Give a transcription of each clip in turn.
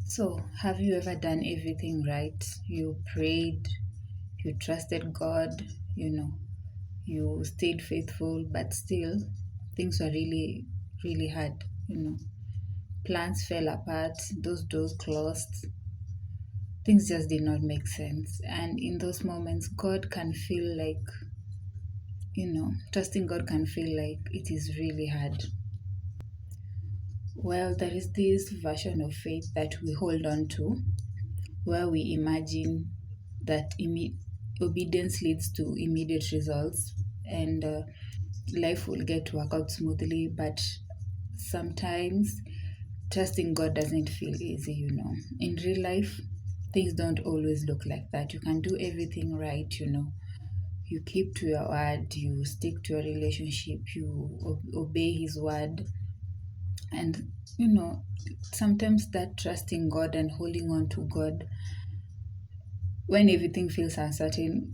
So, have you ever done everything right? You prayed, you trusted God, you know, you stayed faithful, but still things were really hard, Plans fell apart, those doors closed, things just did not make sense. And in those moments, God can feel like, trusting God can feel like it is really hard. Well, there is this version of faith that we hold on to where we imagine that obedience leads to immediate results and life will get to work out smoothly. But sometimes trusting God doesn't feel easy. In real life, things don't always look like that. You can do everything right. You keep to your word, you stick to your relationship, you obey His word. And, sometimes that trusting God and holding on to God when everything feels uncertain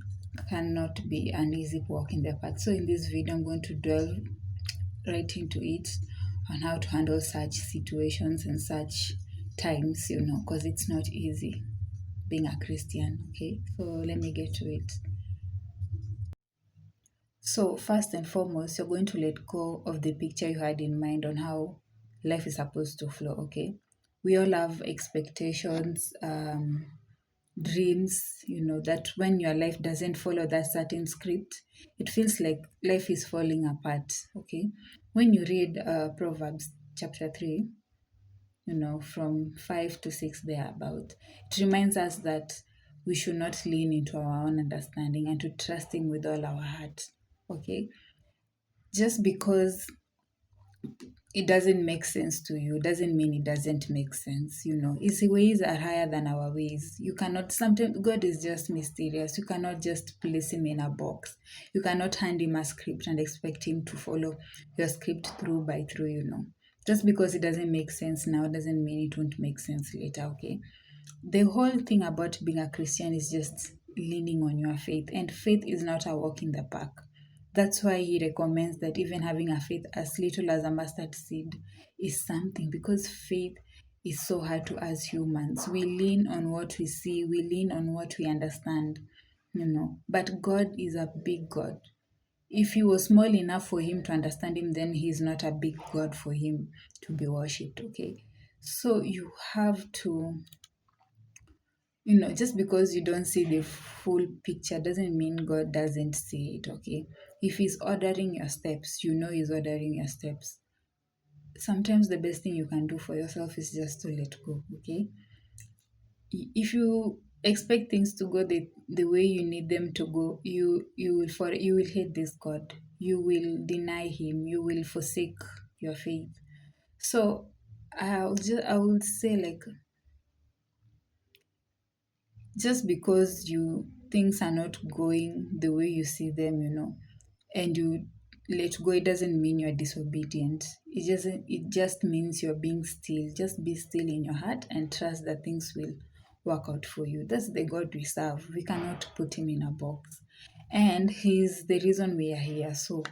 cannot be an easy walk in the park. So in this video, I'm going to delve right into it on how to handle such situations and such times, because it's not easy being a Christian. Okay, so let me get to it. So first and foremost, you're going to let go of the picture you had in mind on how life is supposed to flow. Okay, we all have expectations, dreams, that when your life doesn't follow that certain script, it feels like life is falling apart. Okay, when you read Proverbs chapter 3, from 5 to 6 thereabout, it reminds us that we should not lean into our own understanding and to trust Him with all our heart. Okay, just because it doesn't make sense to you doesn't mean it doesn't make sense. His ways are higher than our ways. You cannot, sometimes God is just mysterious. You cannot just place Him in a box. You cannot hand Him a script and expect Him to follow your script through by through. Just because it doesn't make sense now doesn't mean it won't make sense later. Okay, the whole thing about being a Christian is just leaning on your faith, and faith is not a walk in the park. That's why he recommends that even having a faith as little as a mustard seed is something, because faith is so hard to us humans. We lean on what we see, we lean on what we understand. But God is a big God. If he was small enough for him to understand him, then he's not a big God for him to be worshipped. Okay. So you have to, just because you don't see the full picture doesn't mean God doesn't see it. Okay, if He's ordering your steps, He's ordering your steps. Sometimes the best thing you can do for yourself is just to let go. Okay, if you expect things to go the way you need them to go, you will hate this God. You will deny Him. You will forsake your faith. So I will say, like, just because you things are not going the way you see them, and you let go, it doesn't mean you're disobedient. It just means you're being still. Just be still in your heart and trust that things will work out for you. That's the God we serve. We cannot put Him in a box, and He's the reason we are here. So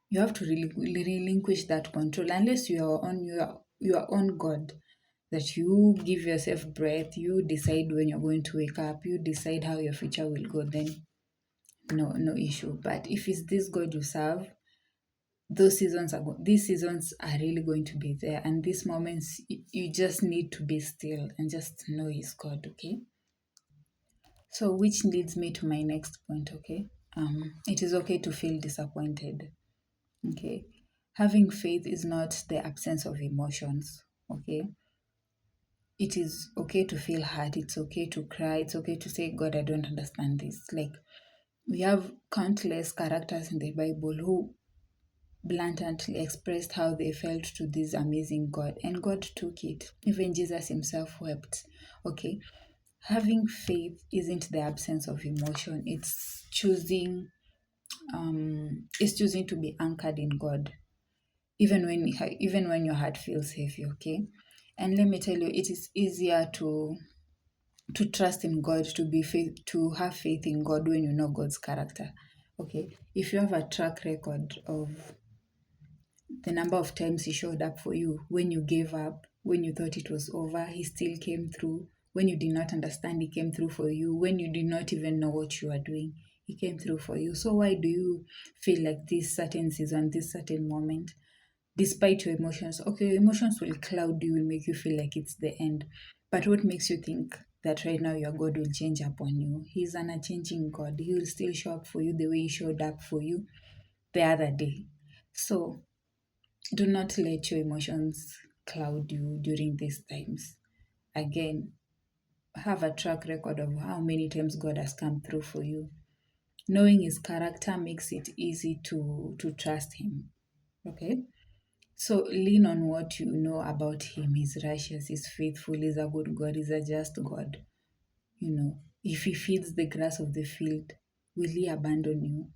you have to really relinquish that control, unless you are on your own God, that you give yourself breath, you decide when you're going to wake up, you decide how your future will go, then no issue. But if it's this God you serve, these seasons are really going to be there, and these moments you just need to be still and just know He's God. Okay, so which leads me to my next point. Okay, it is okay to feel disappointed. Okay, having faith is not the absence of emotions. Okay, it is okay to feel hurt. It's okay to cry. It's okay to say, God, I don't understand this. Like, we have countless characters in the Bible who blatantly expressed how they felt to this amazing God, and God took it. Even Jesus Himself wept. Okay, having faith isn't the absence of emotion. It's choosing to be anchored in God, even when your heart feels heavy. Okay, and let me tell you, it is easier to trust in God, to have faith in God when you know God's character. Okay, if you have a track record of the number of times He showed up for you when you gave up, When you thought it was over, he still came through. When you did not understand, he came through for you. When you did not even know what you were doing, he came through for you. So why do you feel like this certain season, this certain moment, despite your emotions? Okay, your emotions will cloud you, will make you feel like it's the end. But what makes you think that right now your God will change upon you? He's an unchanging God. He will still show up for you the way he showed up for you the other day. So do not let your emotions cloud you during these times. Again, have a track record of how many times God has come through for you. Knowing his character makes it easy to trust him. Okay? So lean on what you know about him. He's righteous, he's faithful, he's a good God, he's a just God. If he feeds the grass of the field, will he abandon you?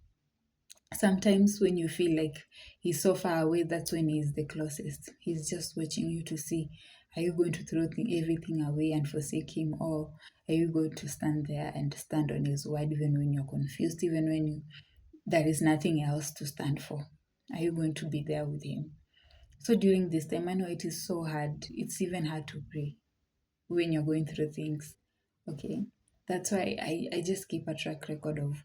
Sometimes when you feel like he's so far away, that's when he's the closest. He's just watching you to see, are you going to throw everything away and forsake him, or are you going to stand there and stand on his word even when you're confused, even when there is nothing else to stand for? Are you going to be there with him? So during this time, I know it is so hard. It's even hard to pray when you're going through things. Okay. That's why I just keep a track record of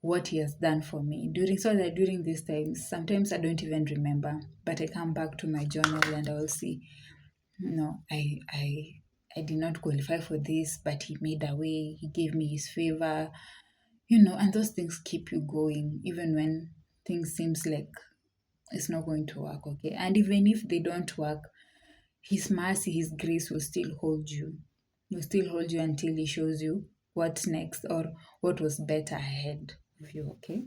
what he has done for me during these times. Sometimes I don't even remember, but I come back to my journal and I will see, no, I did not qualify for this, but he made a way, he gave me his favor, and those things keep you going even when things seems like it's not going to work. Okay. And even if they don't work, his mercy, his grace will still hold you. Will still hold you until he shows you what's next or what was better ahead of you. Okay.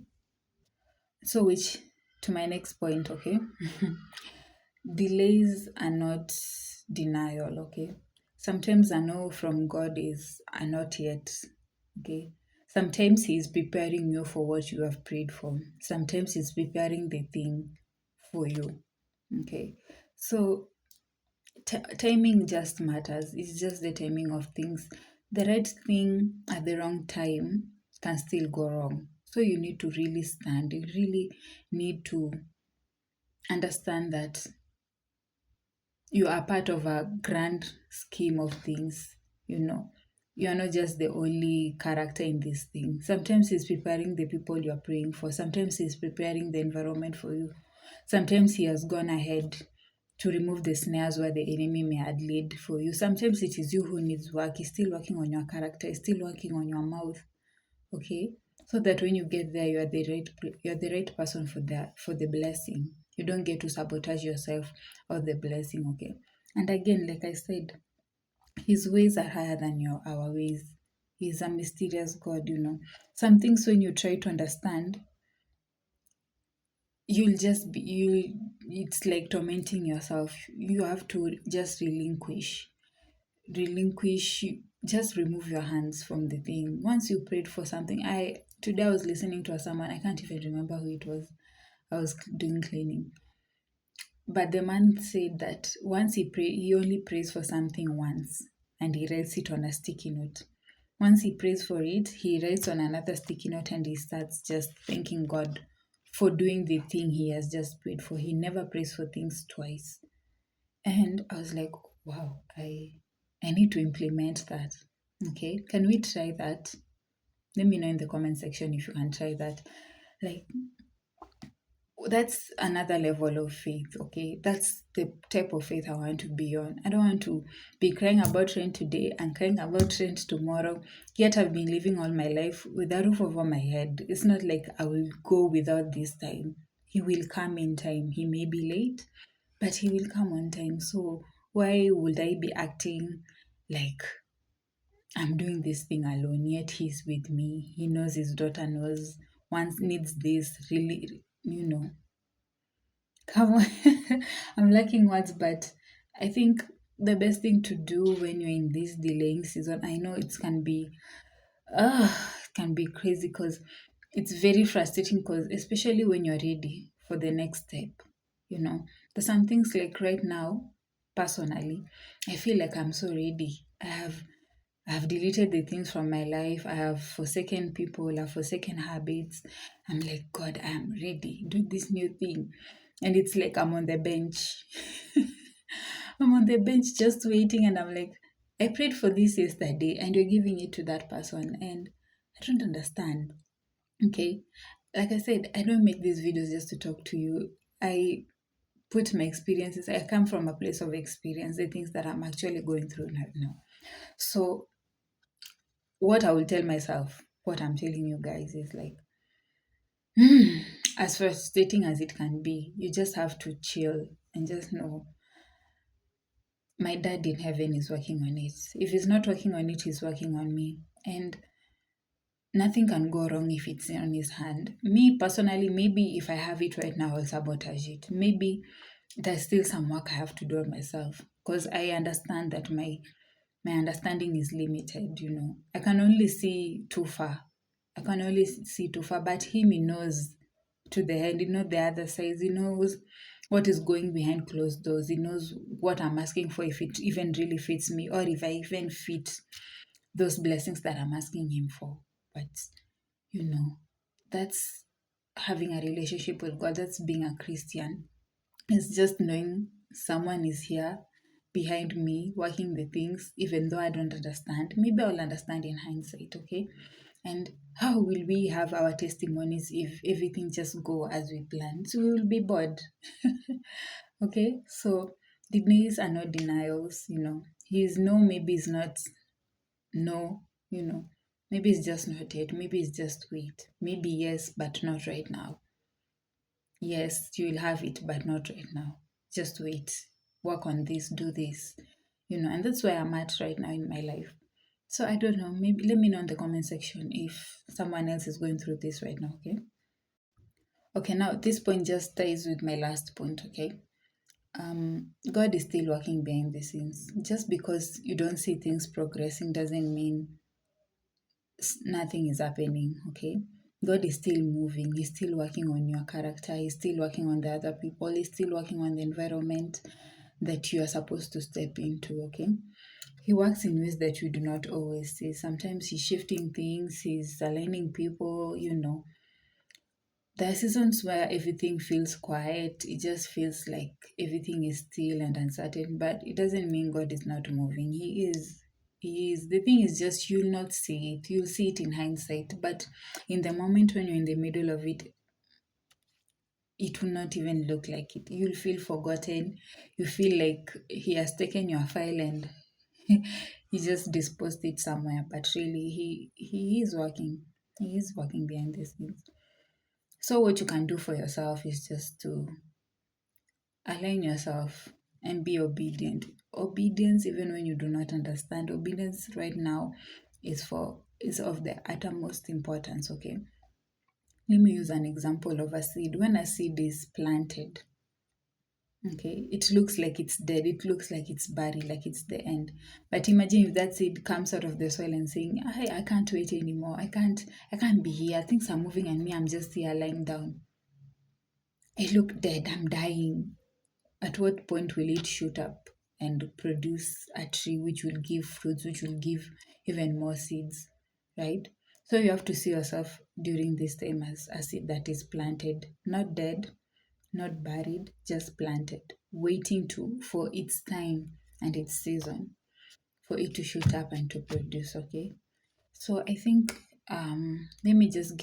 So, which to my next point, okay? Delays are not denial, okay? Sometimes I know from God is are not yet, okay? Sometimes He is preparing you for what you have prayed for. Sometimes He's preparing the thing for you, okay? So timing just matters. It's just the timing of things. The right thing at the wrong time can still go wrong. So you need to really stand. You really need to understand that you are part of a grand scheme of things. You are not just the only character in this thing. Sometimes he's preparing the people you are praying for. Sometimes he's preparing the environment for you. Sometimes he has gone ahead to remove the snares where the enemy may have laid for you. Sometimes it is you who needs work. He's still working on your character. He's still working on your mouth. Okay, so that when you get there, you're the right person for the blessing. You don't get to sabotage yourself or the blessing. Okay, and again, like I said, his ways are higher than our ways. He's a mysterious God. Some things when you try to understand, you'll just be you. It's like tormenting yourself. You have to just relinquish, just remove your hands from the thing. Once you prayed for something, I today I was listening to someone, I can't even remember who it was. I was doing cleaning, but the man said that once he only prays for something once, and he writes it on a sticky note. Once he prays for it, he writes on another sticky note and he starts just thanking God for doing the thing he has just prayed for. He never prays for things twice. And I was like, wow, I need to implement that. Okay, can we try that? Let me know in the comment section if you can try that. Like, that's another level of faith. Okay, that's the type of faith I want to be on. I don't want to be crying about rent today and crying about rent tomorrow, yet I've been living all my life with a roof over my head. It's not like I will go without this time. He will come in time. He may be late, but he will come on time. So why would I be acting like I'm doing this thing alone, yet he's with me? He knows his daughter knows once needs this, really, come on. I'm lacking words, but I think the best thing to do when you're in this delaying season, I know it can be crazy because it's very frustrating, because especially when you're ready for the next step, you know there's some things like right now, personally, I feel like I'm so ready. I have deleted the things from my life. I have forsaken people. I've forsaken habits. I'm like, God, I am ready. Do this new thing. And it's like I'm on the bench. I'm on the bench just waiting, and I'm like, I prayed for this yesterday, and you're giving it to that person, and I don't understand. Okay. Like I said, I don't make these videos just to talk to you. I put my experiences, I come from a place of experience, the things that I'm actually going through right now. So, what I will tell myself, what I'm telling you guys is like, as frustrating as it can be, you just have to chill and just know my dad in heaven is working on it. If he's not working on it, he's working on me. And nothing can go wrong if it's on his hand. Me personally, maybe if I have it right now, I'll sabotage it. Maybe there's still some work I have to do on myself because I understand that my understanding is limited, you know. I can only see too far. I can only see too far, but him, he knows to the end, he knows the other side, he knows what is going behind closed doors, he knows what I'm asking for, if it even really fits me, or if I even fit those blessings that I'm asking him for. But you know, that's having a relationship with God, that's being a Christian. It's just knowing someone is here behind me working the things, even though I don't understand. Maybe I'll understand in hindsight, okay? And how will we have our testimonies if everything just go as we planned? So we will be bored. Okay? So denials are not denials, you know. His no maybe is not no, you know. Maybe it's just not yet. Maybe it's just wait. Maybe yes, but not right now. Yes, you will have it, but not right now. Just wait. Work on this, do this. You know, and that's where I'm at right now in my life. So I don't know. Maybe let me know in the comment section if someone else is going through this right now, okay? Okay, now this point just ties with my last point, okay? God is still working behind the scenes. Just because you don't see things progressing doesn't mean nothing is happening, okay? God is still moving. He's still working on your character. He's still working on the other people. He's still working on the environment that you are supposed to step into, okay? He works in ways that you do not always see. Sometimes he's shifting things, he's aligning people, you know. There are seasons where everything feels quiet. It just feels like everything is still and uncertain, but it doesn't mean God is not moving. He is. He is. The thing is just you'll not see it. You'll see it in hindsight, but in the moment when you're in the middle of it, it will not even look like it. You'll feel forgotten. You feel like he has taken your file and he just disposed it somewhere. But really, he is working. He is working behind the scenes. So what you can do for yourself is just to align yourself and be obedient. Obedience, even when you do not understand, obedience right now is of the uttermost importance. Okay, let me use an example of a seed. When a seed is planted, okay, it looks like it's dead. It looks like it's buried, like it's the end. But imagine if that seed comes out of the soil and saying, I can't wait anymore. I can't be here. Things are moving and me, I'm just here lying down. I look dead. I'm dying. At what point will it shoot up and produce a tree which will give fruits, which will give even more seeds, right? So you have to see yourself during this time as a seed that is planted, not dead, not buried, just planted, waiting to for its time and its season for it to shoot up and to produce. Okay, so I think let me just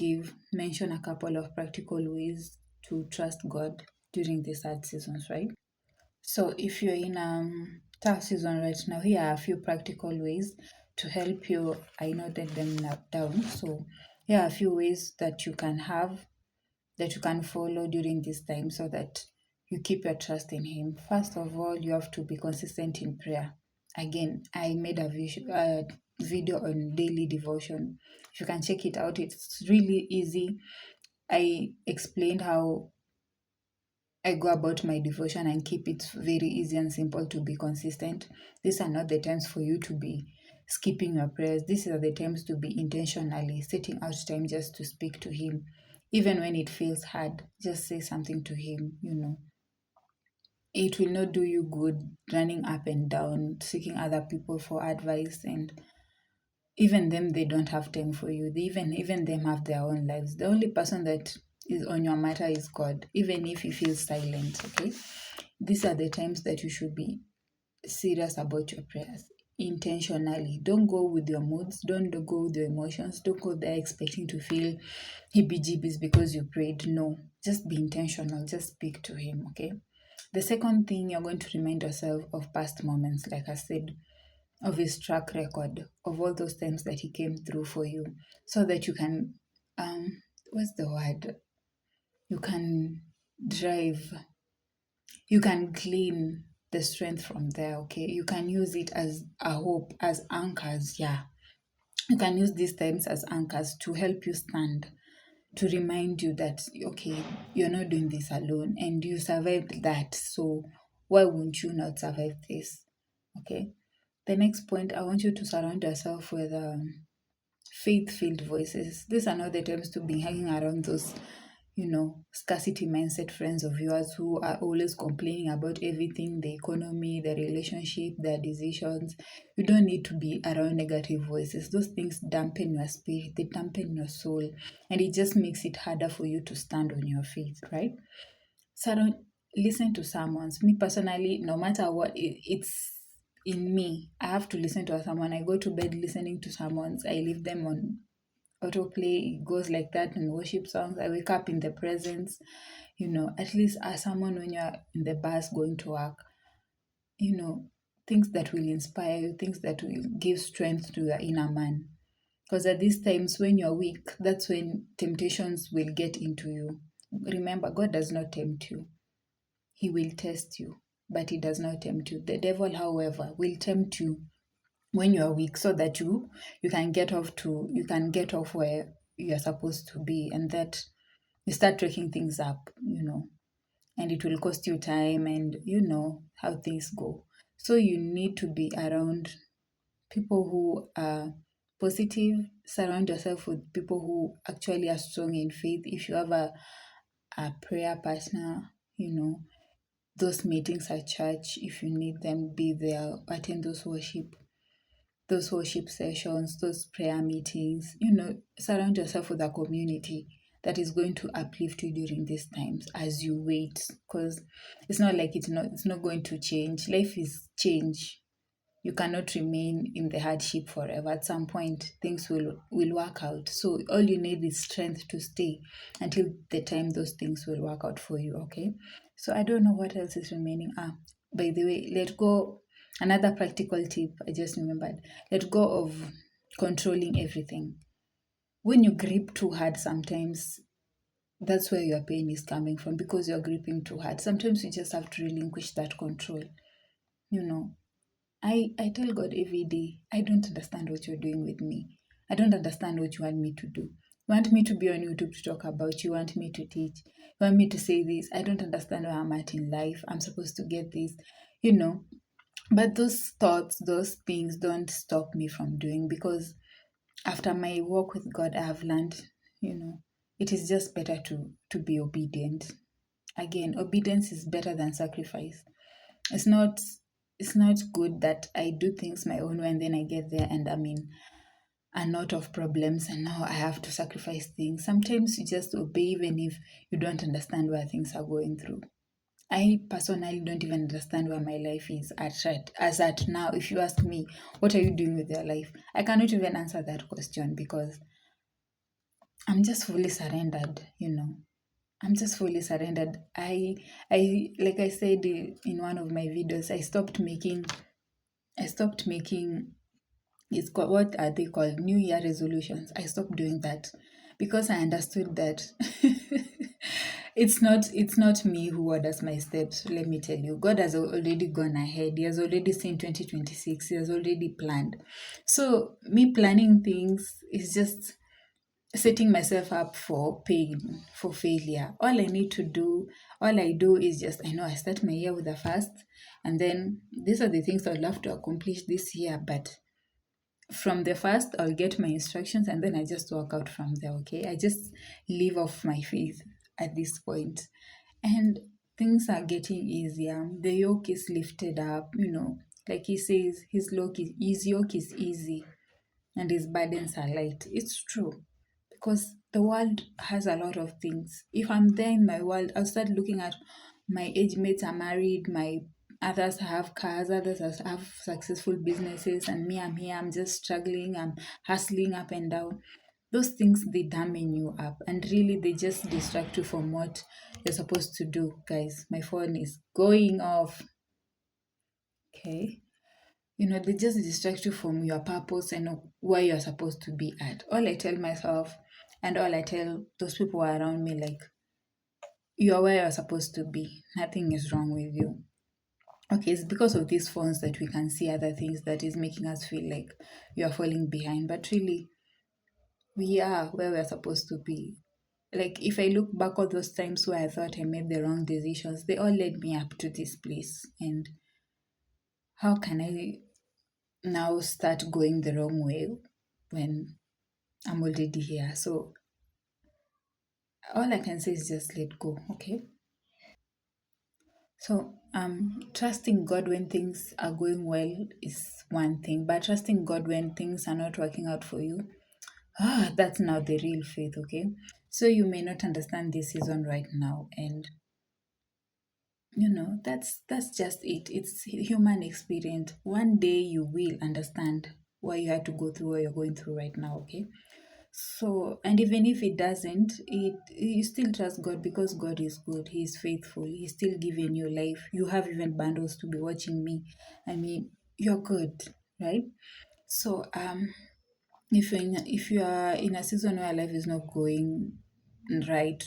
mention a couple of practical ways to trust God during these hard seasons, right? So if you're in tough season right now, here are a few practical ways to help you. I noted them down. So here are a few ways that you can have, that you can follow during this time so that you keep your trust in Him. First of all, you have to be consistent in prayer. Again, I made a video on daily devotion. If you can check it out, it's really easy. I explained how I go about my devotion and keep it very easy and simple to be consistent. These are not the times for you to be skipping your prayers. These are the times to be intentionally setting out time just to speak to Him. Even when it feels hard, just say something to Him, you know. It will not do you good running up and down, seeking other people for advice, and even them, they don't have time for you. Even them have their own lives. The only person that is on your matter is God, even if He feels silent. Okay, these are the times that you should be serious about your prayers intentionally. Don't go with your moods, don't go with your emotions, don't go there expecting to feel heebie jeebies because you prayed. No, just be intentional, just speak to Him, okay? The second thing, you're going to remind yourself of past moments, like I said, of His track record, of all those times that He came through for you, so that you can, what's the word? You can drive, you can glean the strength from there, okay? You can use it as a hope, as anchors, yeah. You can use these times as anchors to help you stand, to remind you that, okay, you're not doing this alone and you survived that. So why wouldn't you not survive this? Okay. The next point, I want you to surround yourself with faith-filled voices. These are not the times to be hanging around those, scarcity mindset friends of yours who are always complaining about everything, the economy, the relationship, their decisions. You don't need to be around negative voices. Those things dampen your spirit, they dampen your soul, and it just makes it harder for you to stand on your feet, right? Surround, listen to sermons. Me personally, no matter what, it's in me. I have to listen to a sermon. I go to bed listening to sermons. I leave them on autoplay. It goes like that in worship songs. I wake up in the presence, at least as someone when you're in the bus going to work, you know, things that will inspire you, things that will give strength to your inner man. Because at these times when you're weak, that's when temptations will get into you. Remember, God does not tempt you. He will test you, but He does not tempt you. The devil, however, will tempt you when you are weak so that you can get off where you're supposed to be, and that you start tracking things up, and it will cost you time, and you know how things go. So you need to be around people who are positive. Surround yourself with people who actually are strong in faith. If you have a prayer partner, those meetings at church, if you need them, be there, attend those worship sessions, those prayer meetings, surround yourself with a community that is going to uplift you during these times as you wait, because it's not like it's not going to change. Life is change. You cannot remain in the hardship forever. At some point things will work out. So all you need is strength to stay until the time those things will work out for you, okay? So I don't know what else is remaining. By the way, let go. Another practical tip I just remembered: let go of controlling everything. When you grip too hard, sometimes that's where your pain is coming from, because you're gripping too hard. Sometimes you just have to relinquish that control. you know I tell God every day, I don't understand what you're doing with me. I don't understand what you want me to do. You want me to be on YouTube to talk about, you want me to teach, you want me to say this. I don't understand where I'm at in life. I'm supposed to get this, you know. But those thoughts, those things don't stop me from doing, because after my walk with God, I have learned, it is just better to be obedient. Again, obedience is better than sacrifice. It's not it's not good that I do things my own way and then I get there and I'm in a lot of problems and now I have to sacrifice things. Sometimes you just obey even if you don't understand where things are going through. I personally don't even understand where my life is as at now. If you ask me, what are you doing with your life? I cannot even answer that question, because I'm just fully surrendered. I'm just fully surrendered. I like I said in one of my videos, I stopped making it's called, what are they called, New Year resolutions. I stopped doing that because I understood that it's not me who orders my steps. Let me tell you, God has already gone ahead. He has already seen 2026. He has already planned. So me planning things is just setting myself up for pain, for failure. All I do is just, I know I start my year with a fast, and then these are the things I'd love to accomplish this year. But from the first, I'll get my instructions and then I just walk out from there, okay? I just live off my faith at this point. And things are getting easier. The yoke is lifted up, like He says, his yoke is easy and His burdens are light. It's true, because the world has a lot of things. If I'm there in my world, I'll start looking at my age mates are married, my Others have cars, others have successful businesses, and me, I'm here, I'm just struggling, I'm hustling up and down. Those things, they damn you up, and really they just distract you from what you're supposed to do. Guys, my phone is going off. Okay. They just distract you from your purpose and where you're supposed to be at. All I tell myself and all I tell those people around me, like, you're where you're supposed to be. Nothing is wrong with you. Okay, it's because of these phones that we can see other things that is making us feel like you are falling behind. But really, we are where we're supposed to be. Like, if I look back all those times where I thought I made the wrong decisions, they all led me up to this place. And how can I now start going the wrong way when I'm already here? So all I can say is just let go, okay? So trusting God when things are going well is one thing, but trusting God when things are not working out for you, that's now the real faith, okay? So you may not understand this season right now, and that's just it. It's human experience. One day you will understand why you had to go through what you're going through right now, okay? So, and even if it doesn't, you still trust God because God is good. He is faithful. He's still giving you life. You have even bundles to be watching me. I mean, you're good, right? So, if you are in a season where life is not going right,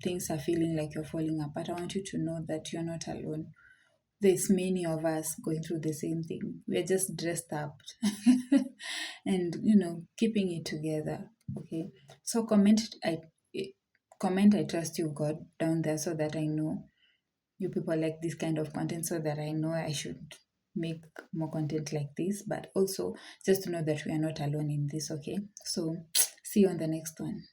things are feeling like you're falling apart, I want you to know that you're not alone. There's many of us going through the same thing. We're just dressed up and keeping it together. Okay. So comment I trust you, God, down there so that I know you people like this kind of content, so that I know I should make more content like this, but also just to know that we are not alone in this. Okay. So see you on the next one.